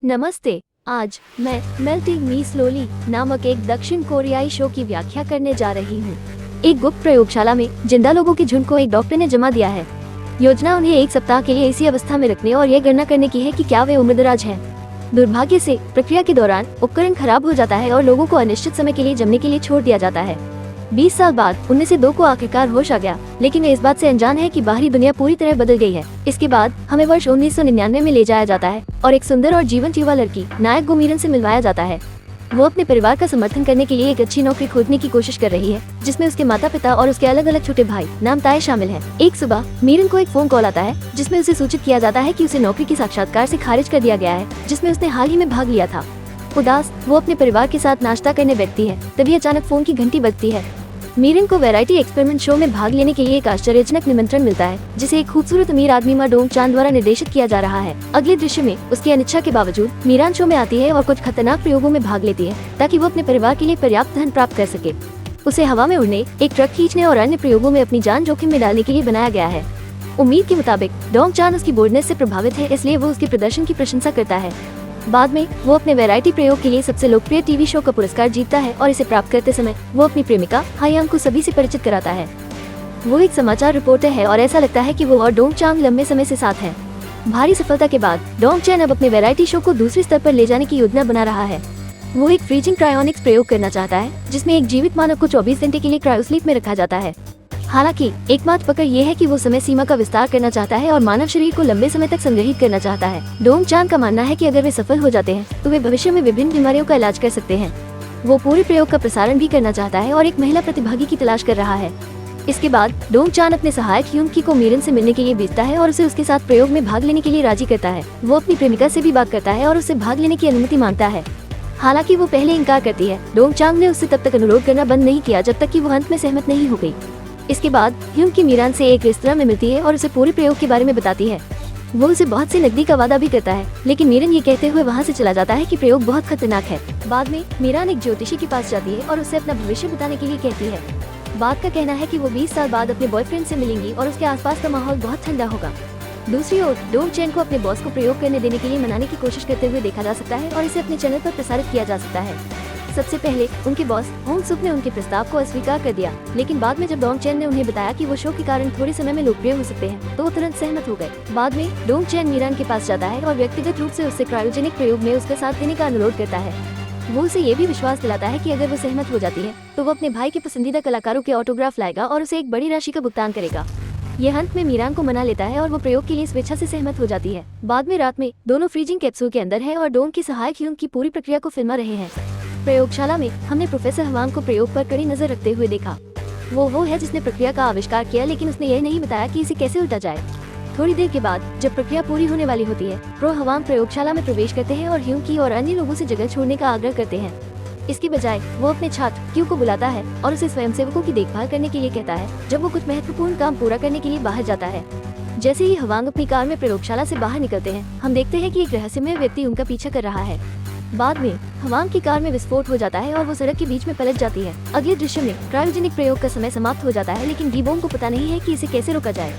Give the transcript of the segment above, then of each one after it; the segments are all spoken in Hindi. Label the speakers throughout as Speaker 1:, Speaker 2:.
Speaker 1: नमस्ते। आज मैं मेल्टिंग मी स्लोली नामक एक दक्षिण कोरियाई शो की व्याख्या करने जा रही हूँ। एक गुप्त प्रयोगशाला में जिंदा लोगों के झुंड को एक डॉक्टर ने जमा दिया है। योजना उन्हें एक सप्ताह के लिए इसी अवस्था में रखने और यह गणना करने की है कि क्या वे उम्रदराज हैं। दुर्भाग्य से प्रक्रिया के दौरान उपकरण खराब हो जाता है और लोगों को अनिश्चित समय के लिए जमने के लिए छोड़ दिया जाता है। 20 साल बाद उनमें से 2 को आखिरकार होश आ गया, लेकिन वे इस बात से अनजान है कि बाहरी दुनिया पूरी तरह बदल गई है। इसके बाद हमें वर्ष 1999 में ले जाया जाता है और एक सुंदर और जीवंत युवा लड़की नायक गो मीरन से मिलवाया जाता है। वो अपने परिवार का समर्थन करने के लिए एक अच्छी नौकरी खोजने की कोशिश कर रही है, जिसमें उसके माता पिता और उसके अलग अलग छोटे भाई नाम ताए शामिल हैं। एक सुबह मीरन को एक फोन कॉल आता है, जिसमें उसे सूचित किया जाता है कि उसे नौकरी के साक्षात्कार से खारिज कर दिया गया है, जिसमें उसने हाल ही में भाग लिया था। उदास वो अपने परिवार के साथ नाश्ता करने बैठती है, तभी अचानक फोन की घंटी बजती है। मीरन को वैरायटी एक्सपेरिमेंट शो में भाग लेने के लिए एक आश्चर्यजनक निमंत्रण मिलता है, जिसे एक खूबसूरत अमीर आदमी मा डोंग चान द्वारा निर्देशित किया जा रहा है। अगले दृश्य में उसकी अनिच्छा के बावजूद मीरान शो में आती है और कुछ खतरनाक प्रयोगों में भाग लेती है, ताकि वो अपने परिवार के लिए पर्याप्त धन प्राप्त कर सके। उसे हवा में उड़ने, एक ट्रक खींचने और अन्य प्रयोगों में अपनी जान जोखिम में डालने के लिए बनाया गया है। उम्मीद के मुताबिक डोंग चान उसकी बोल्डनेस से प्रभावित है, इसलिए वो उसके प्रदर्शन की प्रशंसा करता है। बाद में वो अपने वैरायटी प्रयोग के लिए सबसे लोकप्रिय टीवी शो का पुरस्कार जीतता है और इसे प्राप्त करते समय वो अपनी प्रेमिका हायांग को सभी से परिचित कराता है। वो एक समाचार रिपोर्टर है और ऐसा लगता है कि वो और डोंग चांग लंबे समय से साथ हैं। भारी सफलता के बाद डोंग चैन अब अपने वैरायटी शो को दूसरे स्तर पर ले जाने की योजना बना रहा है। वो एक फ्रीजिंग क्रायोनिक्स प्रयोग करना चाहता है, जिसमें एक जीवित मानव को 24 घंटे के लिए क्रायोस्लीप में रखा जाता है। हालांकि एकमात्र पकड़ ये है कि वो समय सीमा का विस्तार करना चाहता है और मानव शरीर को लंबे समय तक संग्रहित करना चाहता है। डोंग चान का मानना है कि अगर वे सफल हो जाते हैं तो वे भविष्य में विभिन्न बीमारियों का इलाज कर सकते हैं। वो पूरे प्रयोग का प्रसारण भी करना चाहता है और एक महिला प्रतिभागी की तलाश कर रहा है। इसके बाद डोंग चान अपने सहायक ह्यूंग की को मीरन से मिलने के लिए भेजता है और उसे उसके साथ प्रयोग में भाग लेने के लिए राजी करता है। वो अपनी प्रेमिका से भी बात करता है और उससे भाग लेने की अनुमति मांगता है। हालांकि वो पहले इनकार करती है, डोंग चांग ने उससे तब तक अनुरोध करना बंद नहीं किया जब तक कि वो अंत में सहमत नहीं हो गई। इसके बाद ह्यूंग की मीरान से एक रेस्तरां में मिलती है और उसे पूरे प्रयोग के बारे में बताती है। वो उसे बहुत सी नकदी का वादा भी करता है, लेकिन मीरन ये कहते हुए वहाँ से चला जाता है कि प्रयोग बहुत खतरनाक है। बाद में मीरान एक ज्योतिषी के पास जाती है और उससे अपना भविष्य बताने के लिए कहती है। बात का कहना है कि वो 20 साल बाद अपने बॉयफ्रेंड से मिलेंगी और उसके आसपास का माहौल बहुत ठंडा होगा। दूसरी ओर डोंग चैन को अपने बॉस को प्रयोग करने देने के लिए मनाने की कोशिश करते हुए देखा जा सकता है और इसे अपने चैनल पर प्रसारित किया जा सकता है। सबसे पहले उनके बॉस होंग सुक ने उनके प्रस्ताव को अस्वीकार कर दिया, लेकिन बाद में जब डोंग चैन ने उन्हें बताया कि वो शो के कारण थोड़े समय में लोकप्रिय हो सकते हैं, तो वो तुरंत सहमत हो गए। बाद में डोंग चैन मीरान के पास जाता है और व्यक्तिगत रूप से उससे क्रायोजेनिक प्रयोग में उसका साथ देने का अनुरोध करता है। वो उसे ये भी विश्वास दिलाता है कि अगर वो सहमत हो जाती है तो वो अपने भाई के पसंदीदा कलाकारों के ऑटोग्राफ लाएगा और उसे एक बड़ी राशि का भुगतान करेगा। ये अंत में मीरान को मना लेता है और वो प्रयोग के लिए स्वेच्छा से सहमत हो जाती है। बाद में रात में दोनों फ्रीजिंग कैप्सूल के अंदर है और डोंग की सहायक ह्यूंग की पूरी प्रक्रिया को फिल्मा रहे हैं। प्रयोगशाला में हमने प्रोफेसर हवांग को प्रयोग पर कड़ी नजर रखते हुए देखा। वो है जिसने प्रक्रिया का आविष्कार किया, लेकिन उसने यह नहीं बताया कि इसे कैसे उल्टा जाए। थोड़ी देर के बाद जब प्रक्रिया पूरी होने वाली होती है, प्रो हवांग प्रयोगशाला में प्रवेश करते हैं और ह्यूंग की और अन्य लोगों से जगह छोड़ने का आग्रह करते हैं। इसकी बजाय वो अपने छात्र क्यू को बुलाता है और उसे स्वयंसेवकों की देखभाल करने के लिए कहता है, जब वो कुछ महत्वपूर्ण काम पूरा करने के लिए बाहर जाता है। जैसे ही हवांग अपनी कार में प्रयोगशाला से बाहर निकलते हैं, हम देखते हैं कि एक रहस्यमय व्यक्ति उनका पीछा कर रहा है। बाद में हवांग की कार में विस्फोट हो जाता है और वो सड़क के बीच में पलट जाती है। अगले दृश्य में क्रायोजेनिक प्रयोग का समय समाप्त हो जाता है, लेकिन गिबोंग को पता नहीं है कि इसे कैसे रोका जाए।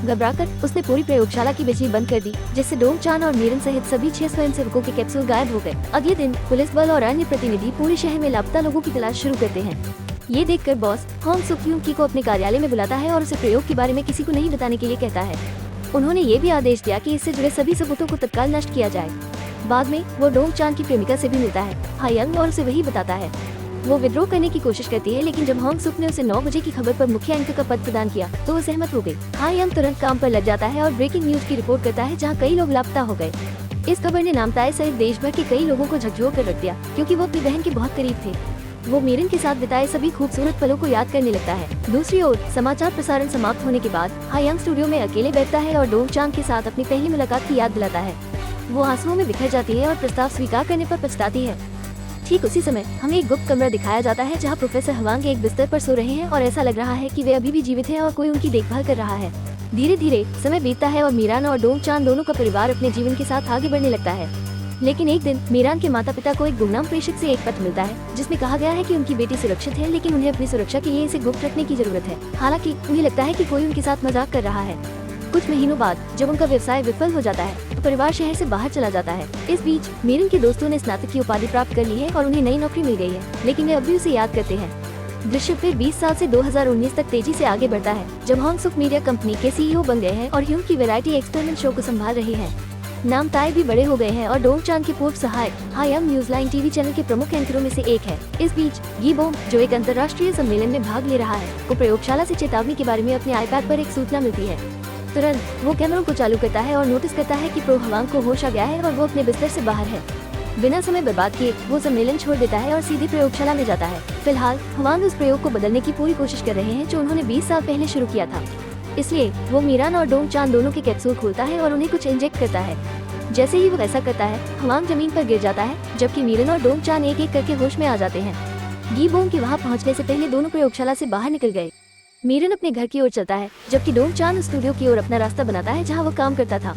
Speaker 1: घबराकर उसने पूरी प्रयोगशाला की बिजली बंद कर दी, जिससे डोंग चान और मीरन सहित सभी 6 स्वयंसेवकों के कैप्सूल गायब हो गए। अगले दिन पुलिस बल और अन्य प्रतिनिधि पूरे शहर में लापता लोगों की तलाश शुरू करते हैं। ये देखकर बॉस होंग सुक ह्यूंग की को अपने कार्यालय में बुलाता है और उसे प्रयोग के बारे में किसी को नहीं बताने के लिए कहता है। उन्होंने ये भी आदेश दिया कि इससे जुड़े सभी सबूतों को तत्काल नष्ट किया जाए। बाद में वो डोंग चान की प्रेमिका से भी मिलता है हायांग और उसे वही बताता है। वो विद्रोह करने की कोशिश करती है, लेकिन जब होंग सुक ने उसे 9 बजे की खबर पर मुख्य एंकर का पद प्रदान किया तो वो सहमत हो गई। हायांग तुरंत काम पर लग जाता है और ब्रेकिंग न्यूज की रिपोर्ट करता है, जहाँ कई लोग लापता हो गए। इस खबर ने नामताए सहित देश भर के कई लोगों को झकझोर कर रख दिया, क्योंकि वो अपनी बहन के बहुत करीब थे। वो मीरन के साथ बिताए सभी खूबसूरत पलों को याद करने लगता है। दूसरी ओर समाचार प्रसारण समाप्त होने के बाद हायांग स्टूडियो में अकेले बैठता है और डोंग चांग के साथ अपनी पहली मुलाकात की याद दिलाता है। वो आंसुओं में बिखर जाती है और प्रस्ताव स्वीकार करने पर पछताती है। ठीक उसी समय हमें एक गुप्त कमरा दिखाया जाता है, जहाँ प्रोफेसर हवांग एक बिस्तर पर सो रहे हैं और ऐसा लग रहा है कि वे अभी भी जीवित हैं और कोई उनकी देखभाल कर रहा है। धीरे धीरे समय बीतता है और मीरान और डोंग चान दोनों का परिवार अपने जीवन के साथ आगे बढ़ने लगता है। लेकिन एक दिन मीरान के माता पिता को एक गुमनाम प्रेषक से एक पत्र मिलता है, जिसमें कहा गया है कि उनकी बेटी सुरक्षित है, लेकिन उन्हें अपनी सुरक्षा के लिए इसे गुप्त रखने की जरूरत है। हालांकि उन्हें लगता है कि कोई उनके साथ मजाक कर रहा है। कुछ महीनों बाद जब उनका व्यवसाय विफल हो जाता है तो परिवार शहर से बाहर चला जाता है। इस बीच मीरन के दोस्तों ने स्नातक की उपाधि प्राप्त कर ली है और उन्हें नई नौकरी मिल गई है, लेकिन वे अब भी उसे याद करते हैं। दृश्य फिर 20 साल से 2019 तक तेजी से आगे बढ़ता है, जब होंग सुक मीडिया कंपनी के सीईओ बन गए हैं और ह्यूम की वैरायटी एक्सपेरिमेंट शो को संभाल रहे हैं। नाम ताए भी बड़े हो गए हैं और डोंग चान के पूर्व सहायक हायंग न्यूज़लाइन टीवी चैनल के प्रमुख एंकरों में से एक है। इस बीच गी बोम, जो एक अंतर्राष्ट्रीय सम्मेलन में भाग ले रहा है, को प्रयोगशाला से चेतावनी के बारे में अपने आईपैड पर एक सूचना मिलती है। तुरंत वो कैमरों को चालू करता है और नोटिस करता है कि प्रो हवांग को होश आ गया है और वो अपने बिस्तर से बाहर है। बिना समय बर्बाद किए वो सम्मेलन छोड़ देता है और सीधे प्रयोगशाला में जाता है। फिलहाल हवांग उस प्रयोग को बदलने की पूरी कोशिश कर रहे हैं जो उन्होंने 20 साल पहले शुरू किया था। इसलिए वो मीरान और डोंग चान दोनों के कैप्सूल खोलता है और उन्हें कुछ इंजेक्ट करता है। जैसे ही वो ऐसा करता है, हवांग जमीन पर गिर जाता है, जबकि मीरन और डोंग चान एक एक करके होश में आ जाते हैं। गी बोम के वहाँ पहुँचने से पहले दोनों प्रयोगशाला से बाहर निकल गए। मीरन अपने घर की ओर चलता है, जबकि डोंग चान स्टूडियो की ओर अपना रास्ता बनाता है जहाँ वो काम करता था।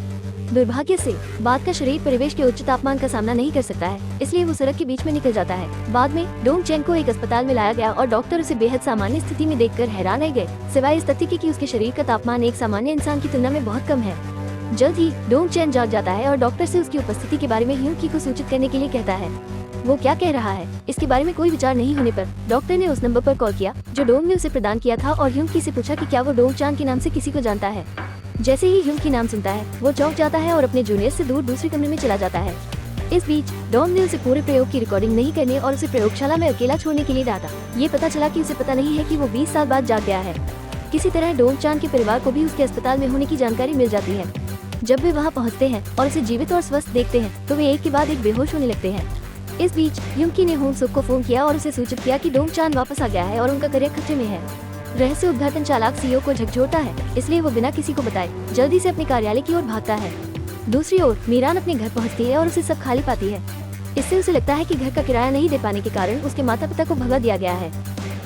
Speaker 1: दुर्भाग्य से बाद का शरीर परिवेश के उच्च तापमान का सामना नहीं कर सकता है, इसलिए वो सड़क के बीच में निकल जाता है। बाद में डोंग चेंग को एक अस्पताल में लाया गया और डॉक्टर उसे बेहद सामान्य स्थिति में देखकर हैरान रह गए, सिवाय इस तथ्य कि उसके शरीर का तापमान एक सामान्य इंसान की तुलना में बहुत कम है। जल्द ही डोंग चेन जाग जाता है और डॉक्टर से उसकी उपस्थिति के बारे में ह्यूम की को सूचित करने के लिए कहता है। वो क्या कह रहा है, इसके बारे में कोई विचार नहीं होने पर डॉक्टर ने उस नंबर पर कॉल किया जो डोंग ने उसे प्रदान किया था और ह्यूम की से पूछा कि क्या वो डोंग चान के नाम से किसी को जानता है। जैसे ही ह्यूम की नाम सुनता है, वो चौंक जाता है और अपने जूनियर से दूर दूसरे कमरे में चला जाता है। इस बीच डोंग ने उसे पूरे प्रयोग की रिकॉर्डिंग नहीं करने और उसे प्रयोगशाला में अकेला छोड़ने के लिए डांटा। ये पता चला कि उसे पता नहीं है कि वो 20 साल बाद जाग गया है। किसी तरह डोंग चान के परिवार को भी उसके अस्पताल में होने की जानकारी मिल जाती है। जब वे वहां पहुंचते हैं और उसे जीवित और स्वस्थ देखते हैं, तो वे एक के बाद एक बेहोश होने लगते हैं। इस बीच ह्यूम ने होंग सुक को फोन किया और उसे सूचित किया कि डोंग चान वापस आ गया है और उनका करियर खतरे में है। रहस्य उद्घाटन चालाक सीईओ को झकझोरता है, इसलिए वो बिना किसी को बताए जल्दी से अपने कार्यालय की ओर भागता है। दूसरी ओर मीरान अपने घर पहुंचती है और उसे सब खाली पाती है। इससे उसे लगता है कि घर का किराया नहीं दे पाने के कारण उसके माता पिता को भगा दिया गया है।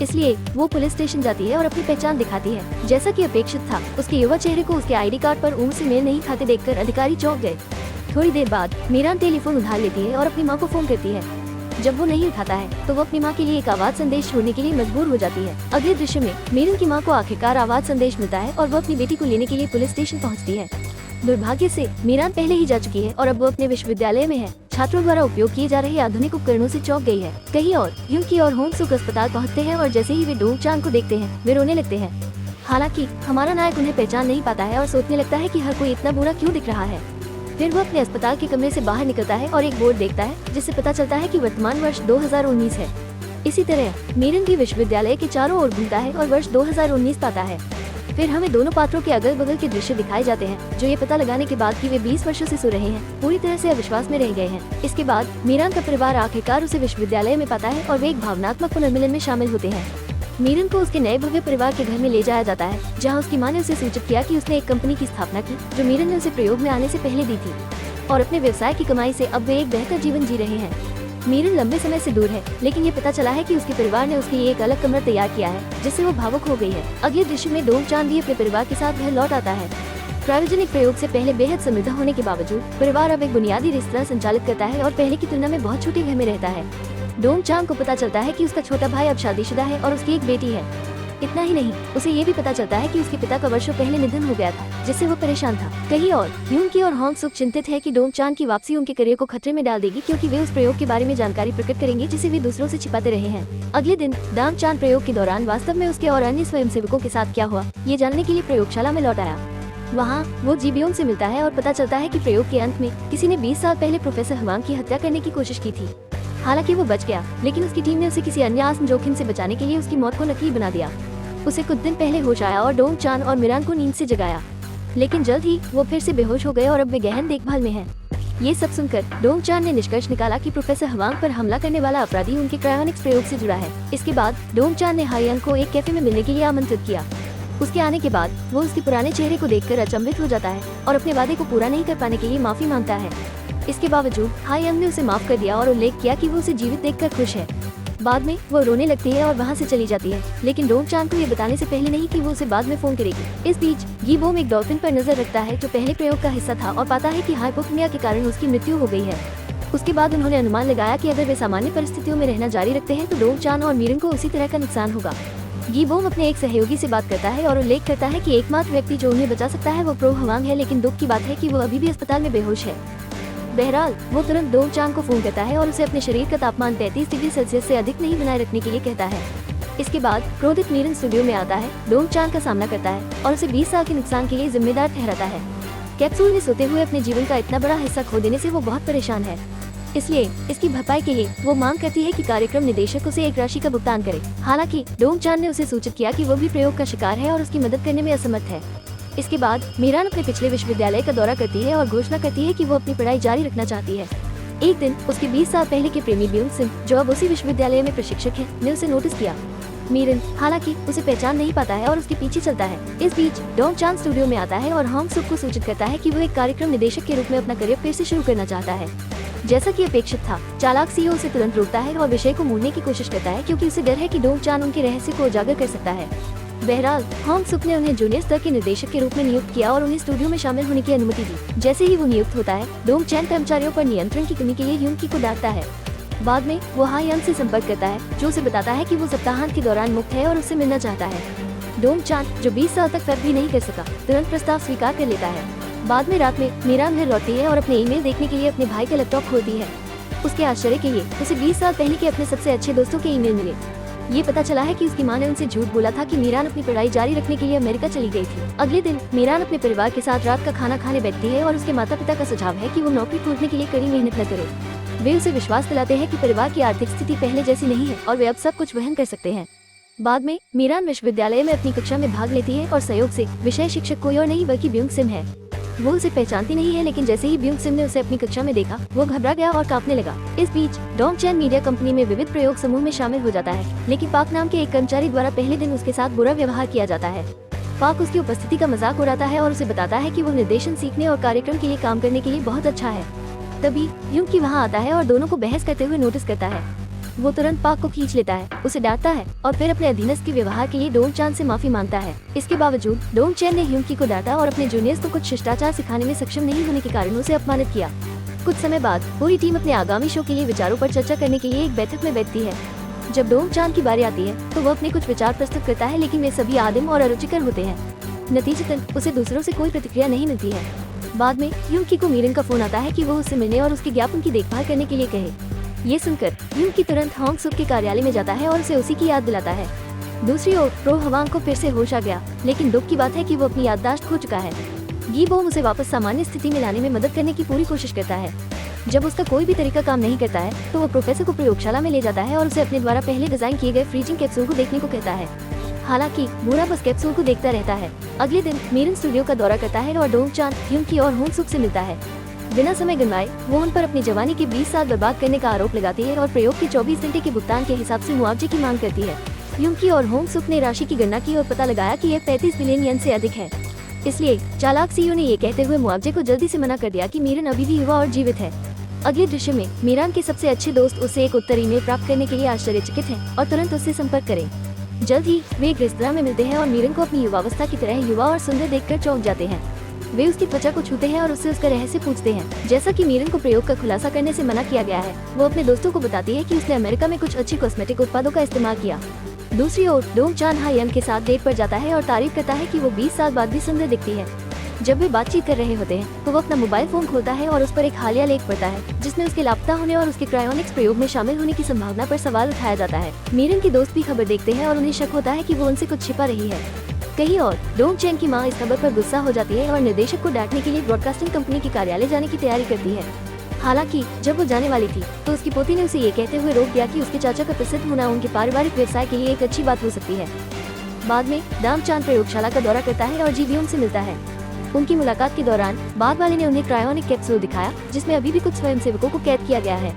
Speaker 1: इसलिए वो पुलिस स्टेशन जाती है और अपनी पहचान दिखाती है। जैसा कि अपेक्षित था, उसके युवा चेहरे को उसके आईडी कार्ड पर उम्र से मेल नहीं खाते देखकर अधिकारी चौंक गए। थोड़ी देर बाद मीरान टेलीफोन उधार लेती है और अपनी माँ को फोन करती है। जब वो नहीं उठाता है, तो वो अपनी माँ के लिए एक आवाज संदेश छोड़ने के लिए मजबूर हो जाती है। अगले दृश्य में मीरन की माँ को आखिरकार आवाज संदेश मिलता है और वो अपनी बेटी को लेने के लिए पुलिस स्टेशन पहुँचती है। दुर्भाग्य से मीरान पहले ही जा चुकी है और अब वो अपने विश्वविद्यालय में है। छात्रों द्वारा उपयोग किए जा रहे आधुनिक उपकरणों से चौंक गई है। कहीं और ह्यूम की और होंग सुक अस्पताल पहुंचते हैं और जैसे ही वे डोंग चान को देखते हैं, वे रोने लगते हैं। हालांकि हमारा नायक उन्हें पहचान नहीं पाता है और सोचने लगता है कि हर कोई इतना बुरा क्यों दिख रहा है। फिर वो अपने अस्पताल के कमरे से बाहर निकलता है और एक बोर्ड देखता है, जिससे पता चलता है कि वर्तमान वर्ष 2019 है। इसी तरह मीरन भी विश्वविद्यालय के चारों ओर घूमता है और वर्ष 2019 पाता है। फिर हमें दोनों पात्रों के अगल बगल के दृश्य दिखाए जाते हैं, जो ये पता लगाने के बाद कि वे 20 वर्षों से सो रहे हैं, पूरी तरह से अविश्वास में रह गए हैं। इसके बाद मीरान का परिवार आखिरकार उसे विश्वविद्यालय में पाता है और वे एक भावनात्मक पुनर्मिलन में शामिल होते हैं। मीरन को उसके नए भव्य परिवार के घर में ले जाया जाता है, जहाँ उसकी माँ ने उसे सूचित किया कि उसने एक कंपनी की स्थापना की, जो मीरन ने उसे प्रयोग में आने से पहले दी थी, और अपने व्यवसाय की कमाई से अब वे एक बेहतर जीवन जी रहे हैं। मीरन लंबे समय से दूर है, लेकिन ये पता चला है कि उसके परिवार ने उसके लिए एक अलग कमरा तैयार किया है, जिससे वो भावुक हो गई है। अगले दृश्य में डोंग चान भी अपने परिवार के साथ घर लौट आता है। क्रायोजेनिक प्रयोग से पहले बेहद समृद्ध होने के बावजूद परिवार अब एक बुनियादी रेस्तरां संचालित करता है और पहले की तुलना में बहुत छोटे घर में रहता है। डोंग चान को पता चलता है कि उसका छोटा भाई अब शादीशुदा है और उसकी एक बेटी है। इतना ही नहीं, उसे ये भी पता चलता है कि उसके पिता का वर्षों पहले निधन हो गया था, जिससे वो परेशान था। कहीं और ह्यूम की और होंग सुक चिंतित है कि डोंग चान की वापसी उनके करियर को खतरे में डाल देगी, क्योंकि वे उस प्रयोग के बारे में जानकारी प्रकट करेंगे जिसे वे दूसरों से छिपाते रहे हैं। अगले दिन डोंग चान प्रयोग के दौरान वास्तव में उसके और अन्य स्वयंसेवकों के साथ क्या हुआ, ये जानने के लिए प्रयोगशाला में लौट आया। वहाँ वो जीबियों से मिलता है और पता चलता है कि प्रयोग के अंत में किसी ने 20 साल पहले प्रोफेसर हवांग की हत्या करने की कोशिश की थी। हालांकि वो बच गया, लेकिन उसकी टीम ने उसे किसी अन्य आत्म जोखिम से बचाने के लिए उसकी मौत को नकली बना दिया। उसे कुछ दिन पहले होश आया और डोंग चान और मीरान को नींद से जगाया, लेकिन जल्द ही वो फिर से बेहोश हो गए और अब वे गहन देखभाल में हैं। ये सब सुनकर डोंग चान ने निष्कर्ष निकाला कि प्रोफेसर हवांग पर हमला करने वाला अपराधी उनके क्रायोनिक्स प्रयोग से जुड़ा है। इसके बाद डोंग चान ने हायंग को एक कैफे में मिलने के लिए आमंत्रित किया। उसके आने के बाद वो उसके पुराने चेहरे को देखकर अचंभित हो जाता है और अपने वादे को पूरा नहीं कर पाने के लिए माफी मांगता है। इसके बावजूद हायंग ने उसे माफ कर दिया और उल्लेख किया कि वो उसे जीवित देखकर खुश है। बाद में वो रोने लगती है और वहाँ से चली जाती है, लेकिन डोंग चान को ये बताने से पहले नहीं कि वो उसे बाद में फोन करेगी। इस बीच गी बोम एक डॉल्फिन पर नजर रखता है जो पहले प्रयोग का हिस्सा था और पाता है कि हाइपोथर्मिया के कारण उसकी मृत्यु हो गई है। उसके बाद उन्होंने अनुमान लगाया कि अगर वे सामान्य परिस्थितियों में रहना जारी रखते हैं तो डोंग चान और मीरन को उसी तरह का नुकसान होगा। गीबोम अपने एक सहयोगी से बात करता है और उल्लेख करता है कि एकमात्र व्यक्ति जो उन्हें बचा सकता है वो प्रो हवांग है, लेकिन दुख की बात है कि वो अभी भी अस्पताल में बेहोश है। बहरहाल वो तुरंत डोंग चान को फोन करता है और उसे अपने शरीर का तापमान 33 डिग्री सेल्सियस से अधिक नहीं बनाए रखने के लिए कहता है। इसके बाद क्रोधित मीरन स्टूडियो में आता है, डोंग चान का सामना करता है और उसे 20 साल के नुकसान के लिए जिम्मेदार ठहराता है। कैप्सूल में सोते हुए अपने जीवन का इतना बड़ा हिस्सा खो देने से वो बहुत परेशान है, इसलिए इसकी भरपाई के लिए वो मांग करती है कि कार्यक्रम निदेशक उसे एक राशि का भुगतान करे। हालांकि डोंग चान ने उसे सूचित किया कि वो भी प्रयोग का शिकार है और उसकी मदद करने में असमर्थ है। इसके बाद मीरान अपने पिछले विश्वविद्यालय का दौरा करती है और घोषणा करती है कि वो अपनी पढ़ाई जारी रखना चाहती है। एक दिन उसके 20 साल पहले के प्रेमी ब्यूंग सिम, जो अब उसी विश्वविद्यालय में प्रशिक्षक है, ने उसे नोटिस किया। मीरन हालांकि उसे पहचान नहीं पाता है और उसके पीछे चलता है। इस बीच डोंग चान स्टूडियो में आता है और होंग सुक को सूचित करता है कि वो एक कार्यक्रम निदेशक के रूप में अपना करियर फिर से शुरू करना चाहता है। जैसा कि अपेक्षित था, चालाक सीईओ उसे तुरंत रोकता है और विषय को मोड़ने की कोशिश करता है, क्योंकि उसे डर है कि डोंग चान उनके रहस्य को उजागर कर सकता है। बहरहाल होंग सुक ने उन्हें जूनियर स्तर के निदेशक के रूप में नियुक्त किया और उन्हें स्टूडियो में शामिल होने की अनुमति दी। जैसे ही वो नियुक्त होता है, डोंग चैन कर्मचारियों पर नियंत्रण की कमी के लिए यूंग की को डांटता है। बाद में वो हा यंग से संपर्क करता है, जो उसे बताता है कि वो सप्ताहांत के दौरान मुक्त है और उससे मिलना चाहता है। डोंग चान, जो 20 साल तक तर्क भी नहीं कर सका, तुरंत प्रस्ताव स्वीकार कर लेता है। बाद में रात में मीरान घर लौटती है और अपने ईमेल देखने के लिए अपने भाई का लैपटॉप खोलती है। उसके आश्चर्य के लिए उसे 20 साल पहले के अपने सबसे अच्छे दोस्तों के ईमेल मिले। ये पता चला है कि उसकी मां ने उनसे झूठ बोला था कि मीरान अपनी पढ़ाई जारी रखने के लिए अमेरिका चली गई थी। अगले दिन मीरान अपने परिवार के साथ रात का खाना खाने बैठती है और उसके माता पिता का सुझाव है कि वो नौकरी खोजने के लिए कड़ी मेहनत न करे। वे उसे विश्वास दिलाते हैं कि परिवार की आर्थिक स्थिति पहले जैसी नहीं है और वे अब सब कुछ वहन कर सकते हैं। बाद में मीरान विश्वविद्यालय में अपनी कक्षा में भाग लेती है और सहयोग से विषय शिक्षक कोई और नहीं बल्कि ब्यूंग सिम है। वो उसे पहचानती नहीं है, लेकिन जैसे ही ब्यूंग सिम ने उसे अपनी कक्षा में देखा, वो घबरा गया और कांपने लगा। इस बीच डोंग चैन मीडिया कंपनी में विविध प्रयोग समूह में शामिल हो जाता है, लेकिन पाक नाम के एक कर्मचारी द्वारा पहले दिन उसके साथ बुरा व्यवहार किया जाता है। पाक उसकी उपस्थिति का मजाक उड़ाता है और उसे बताता है कि वो निर्देशन सीखने और कार्यक्रम के लिए काम करने के लिए बहुत अच्छा है। तभी यूंग की वहाँ आता है और दोनों को बहस करते हुए नोटिस करता है। वो तुरंत पाक को खींच लेता है, उसे डांटता है और फिर अपने अधीनस्थ के व्यवहार के लिए डोंग चान से माफी मांगता है। इसके बावजूद डोंग चैन ने ह्यूंग को डांटा और अपने जूनियर्स को कुछ शिष्टाचार सिखाने में सक्षम नहीं होने के कारण उसे अपमानित किया। कुछ समय बाद पूरी टीम अपने आगामी शो के लिए विचारों पर चर्चा करने के लिए एक बैठक में बैठती है। जब डोंग चान की बारी आती है तो वो अपने कुछ विचार प्रस्तुत करता है, लेकिन वे सभी आदिम और अरुचिकर होते हैं। नतीजतन उसे दूसरों से कोई प्रतिक्रिया नहीं मिलती है। बाद में ह्यूंग को मीरन का फोन आता है कि वो उससे मिलने और उसके ज्ञापन की देखभाल करने के लिए कहे। ये सुनकर ह्यूंग तुरंत होंग सुक के कार्यालय में जाता है और उसे उसी की याद दिलाता है। दूसरी ओर प्रो हवांग को फिर से होश आ गया, लेकिन दुख की बात है कि वो अपनी याददाश्त खो चुका है। गीबोम उसे वापस सामान्य स्थिति में लाने में मदद करने की पूरी कोशिश करता है। जब उसका कोई भी तरीका काम नहीं करता है तो वो प्रोफेसर को प्रयोगशाला में ले जाता है और उसे अपने द्वारा पहले डिजाइन किए गए फ्रीजिंग कैप्सूल को देखने को कहता है। हालांकि बूढ़ा बस कैप्सूल को देखता रहता है। अगले दिन मीरन स्टूडियो का दौरा करता है और डोंग चान, ह्यूंग और होंग सुक से मिलता है। बिना समय गंवाए वो उन पर अपनी जवानी के 20 साल बर्बाद करने का आरोप लगाती है और प्रयोग के 24 घंटे के भुगतान के हिसाब से मुआवजे की मांग करती है। ह्यूंग और होंग सुक ने राशि की गणना की और पता लगाया कि यह 35 बिलियन येन से अधिक है। इसलिए चालाक सीईओ ने ये कहते हुए मुआवजे को जल्दी से मना कर दिया कि मीरन अभी भी युवा और जीवित है। अगले दृश्य में मीरान के सबसे अच्छे दोस्त उससे एक उत्तर ईमेल प्राप्त करने के लिए आश्चर्यचकित हैं और तुरंत उससे संपर्क करें। जल्द ही वे एक रेस्तरां में मिलते हैं और मीरन को अपनी युवावस्था की तरह युवा और सुंदर देखकर चौंक जाते हैं। वे उसकी त्वचा को छूते हैं और उससे उसका रहस्य पूछते हैं। जैसा कि मीरन को प्रयोग का खुलासा करने से मना किया गया है, वो अपने दोस्तों को बताती है कि उसने अमेरिका में कुछ अच्छी कॉस्मेटिक उत्पादों का इस्तेमाल किया। दूसरी ओर डोंग चान हा यंग के साथ डेट पर जाता है और तारीफ करता है कि वो 20 साल बाद भी सुंदर दिखती है। जब वे बातचीत कर रहे होते हैं तो वो अपना मोबाइल फोन खोलता है और उस पर एक हालिया लेख पढ़ता है, जिसमें उसके लापता होने और उसके क्रायोनिक्स प्रयोग में शामिल होने की संभावना पर सवाल उठाया जाता है। मीरन के दोस्त भी खबर देखते हैं और उन्हें शक होता है कि वो उनसे कुछ छिपा रही है। कहीं और डोंग चैन की मां इस खबर पर गुस्सा हो जाती है और निर्देशक को डांटने के लिए ब्रॉडकास्टिंग कंपनी के कार्यालय जाने की तैयारी करती है। हालांकि जब वो जाने वाली थी तो उसकी पोती ने उसे ये कहते हुए रोक दिया कि उसके चाचा का प्रसिद्ध होना उनके पारिवारिक व्यवसाय के लिए एक अच्छी बात हो सकती है। बाद में डोंग चान प्रयोगशाला का दौरा करता है और जीवियों से मिलता है। उनकी मुलाकात के दौरान बाद वाले ने उन्हें क्रायोनिक कैप्सूल दिखाया, जिसमें अभी भी कुछ स्वयंसेवकों को कैद किया गया है।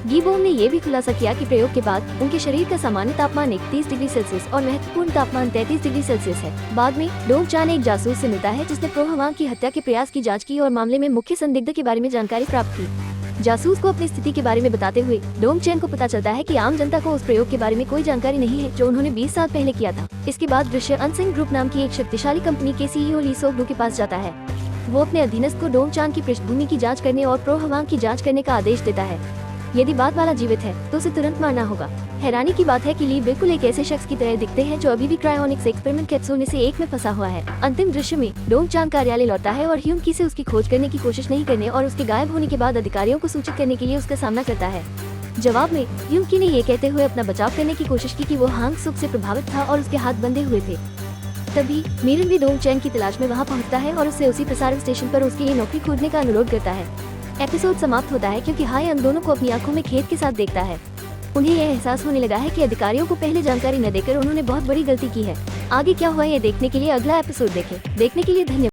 Speaker 1: गीबोम ने यह भी खुलासा किया कि प्रयोग के बाद उनके शरीर का सामान्य तापमान 31 डिग्री सेल्सियस और महत्वपूर्ण तापमान 33 डिग्री सेल्सियस है। बाद में डोंग चान एक जासूस से मिलता है जिसने प्रो हवांग की हत्या के प्रयास की जांच की और मामले में मुख्य संदिग्ध के बारे में जानकारी प्राप्त की। जासूस को अपनी स्थिति के बारे में बताते हुए डोंग चैन को पता चलता है कि आम जनता को उस प्रयोग के बारे में कोई जानकारी नहीं है जो उन्होंने 20 साल पहले किया था। इसके बाद दृश्य अनसिंग ग्रुप नाम की एक शक्तिशाली कंपनी के सीईओ ली सोक डू के पास जाता है। वो अपने अधीनस्थ को डोंग चान की पृष्ठभूमि की जांच करने और प्रो हवांग की जांच करने का आदेश देता है। यदि बात वाला जीवित है तो उसे तुरंत मारना होगा। हैरानी की बात है कि ली बिल्कुल एक ऐसे शख्स की तरह दिखते हैं जो अभी भी क्रायोनिक्स एक्सपेरिमेंट कैप्सूल में से एक में फंसा हुआ है। अंतिम दृश्य में डोंग चांग कार्यालय लौटता है और ह्यूम की से उसकी खोज करने की कोशिश नहीं करने और उसके गायब होने के बाद अधिकारियों को सूचित करने के लिए उसका सामना करता है। जवाब में ह्यूम की ने ये कहते हुए अपना बचाव करने की कोशिश की कि वो हांग सुक से प्रभावित था और उसके हाथ बंधे हुए थे। तभी मीरन भी डोंग चैन की तलाश में वहां पहुंचता है और उससे उसी प्रसारण स्टेशन पर उसके लिए नौकरी खोजने का अनुरोध करता है। एपिसोड समाप्त होता है क्योंकि हाय उन दोनों को अपनी आंखों में खेद के साथ देखता है। उन्हें यह एहसास होने लगा है कि अधिकारियों को पहले जानकारी न देकर उन्होंने बहुत बड़ी गलती की है। आगे क्या हुआ ये देखने के लिए अगला एपिसोड देखें। देखने के लिए धन्यवाद।